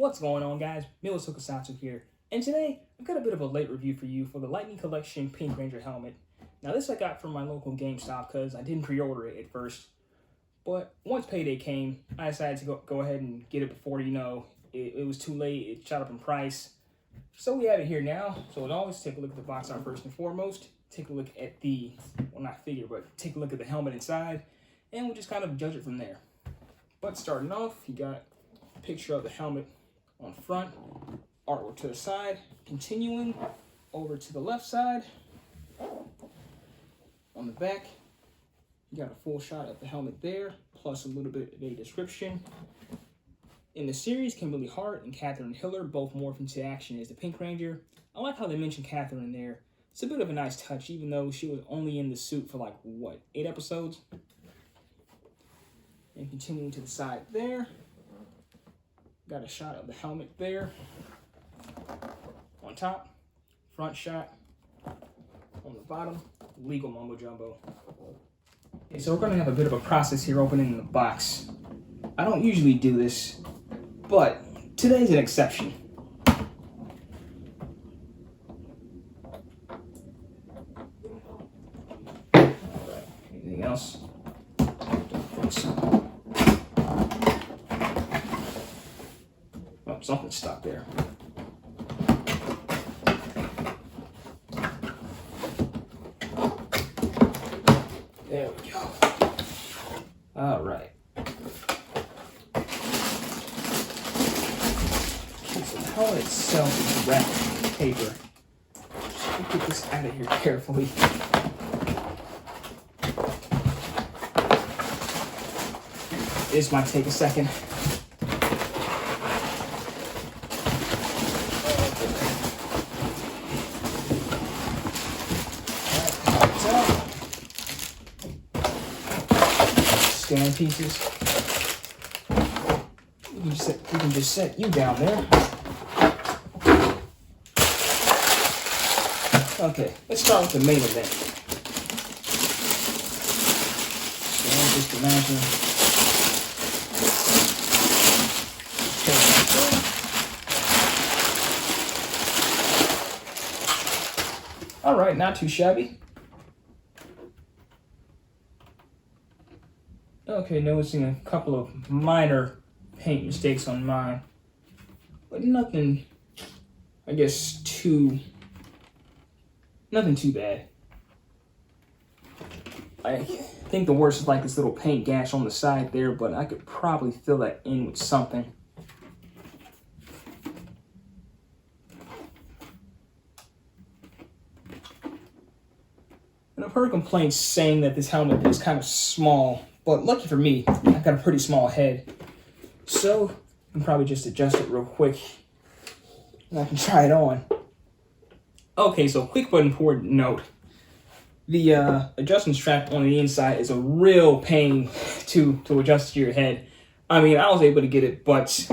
What's going on, guys? Milo Tokusatsu here, and today I've got a bit of a late review for you for the Lightning Collection Pink Ranger helmet. Now this I got from my local GameStop because I didn't pre-order it at first, but once payday came, I decided to go ahead and get it before, it was too late, it shot up in price. So we have it here now. So as always, take a look at the box art first and foremost, take a look at the, well not figure, but take a look at the helmet inside, and we'll just kind of judge it from there. But starting off, you got a picture of the helmet on front, artwork to the side, continuing over to the left side. On the back, you got a full shot of the helmet there, plus a little bit of a description. In the series, Kimberly Hart and Catherine Hiller both morph into action as the Pink Ranger. I like how they mentioned Catherine in there. It's a bit of a nice touch, even though she was only in the suit for 8 episodes? And continuing to the side there, got a shot of the helmet there. On top, front shot. On the bottom, legal mumbo jumbo. Okay, so we're gonna have a bit of a process here opening the box. I don't usually do this, but today's an exception. Alright, anything else? Oh, something stuck there. There we go. All right. Okay, so the helmet itself is wrapped in paper. Just get this out of here carefully. This might take a second. Stand pieces. We can just set you down there. Okay, let's start with the main event. So just imagine. All right, not too shabby. Okay, noticing a couple of minor paint mistakes on mine, but nothing, I guess, nothing too bad. I think the worst is this little paint gash on the side there, but I could probably fill that in with something. And I've heard complaints saying that this helmet is kind of small. But lucky for me, I've got a pretty small head. So I can probably just adjust it real quick and I can try it on. Okay, so quick but important note. The adjustment strap on the inside is a real pain to adjust to your head. I mean, I was able to get it, but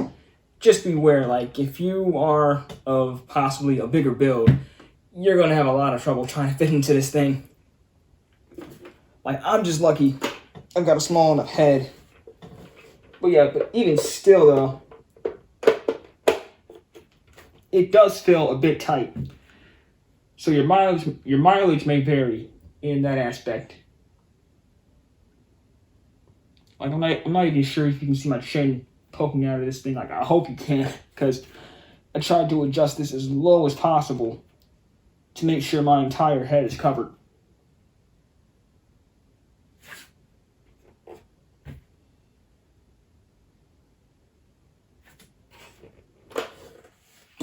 just beware, if you are of possibly a bigger build, you're gonna have a lot of trouble trying to fit into this thing. I'm just lucky I've got a small enough head. But yeah, but even still though, it does feel a bit tight. So your mileage may vary in that aspect. I'm not even sure if you can see my chin poking out of this thing. I hope you can, because I tried to adjust this as low as possible to make sure my entire head is covered.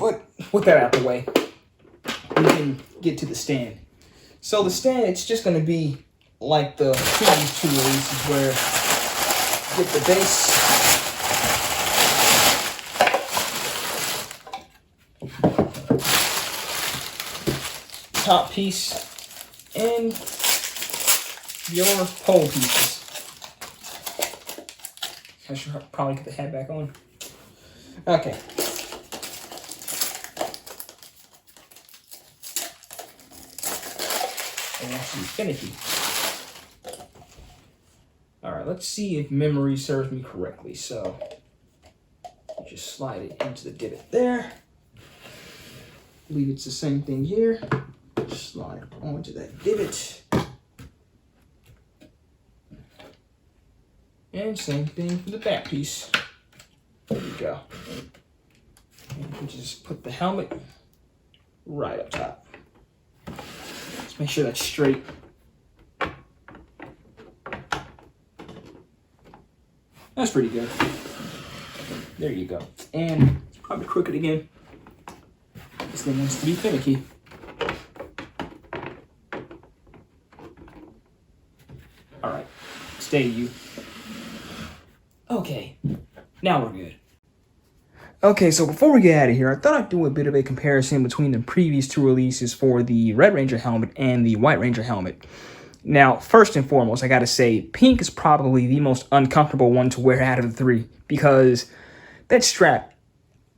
But with that out of the way, we can get to the stand. So the stand, it's just going to be like the previous two releases where you get the base, top piece, and your pole pieces. I should probably get the hat back on. Okay. And actually finicky. Alright, let's see if memory serves me correctly. So, Just slide it into the divot there. I believe it's the same thing here. Slide it onto that divot. And same thing for the back piece. There you go. And we just put the helmet right up top. Let's make sure that's straight. That's pretty good. There you go. And it's probably crooked again. This thing wants to be finicky. All right, stay you. Okay, now we're good. Okay, so before we get out of here, I thought I'd do a bit of a comparison between the previous two releases for the Red Ranger helmet and the White Ranger helmet. Now, first and foremost, I gotta say, pink is probably the most uncomfortable one to wear out of the three, because that strap,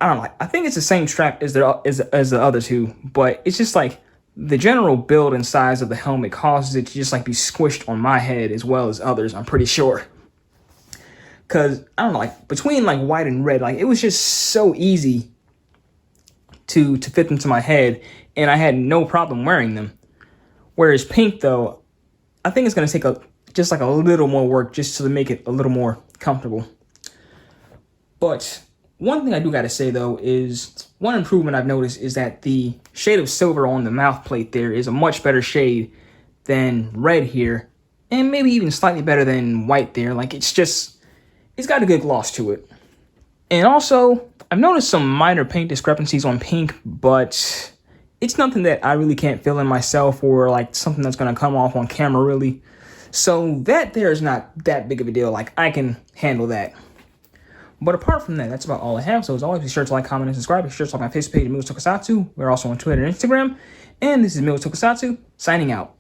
I don't know, I think it's the same strap as the other two, but it's just like the general build and size of the helmet causes it to just like be squished on my head as well as others, I'm pretty sure. Because, I don't know, like, between, like, white and red, like, it was just so easy to fit them to my head, and I had no problem wearing them. Whereas pink, though, I think it's going to take just, like, a little more work just to make it a little more comfortable. But one thing I do got to say, though, is one improvement I've noticed is that the shade of silver on the mouth plate there is a much better shade than red here, and maybe even slightly better than white there. Like, it's got a good gloss to it. And also, I've noticed some minor paint discrepancies on pink, but it's nothing that I really can't fill in myself or like something that's going to come off on camera really. So that there is not that big of a deal. Like, I can handle that. But apart from that, that's about all I have. So as always, be sure to like, comment, and subscribe. Be sure to like my Facebook page, Mil Tokusatsu. We're also on Twitter and Instagram. And this is Mil Tokusatsu, signing out.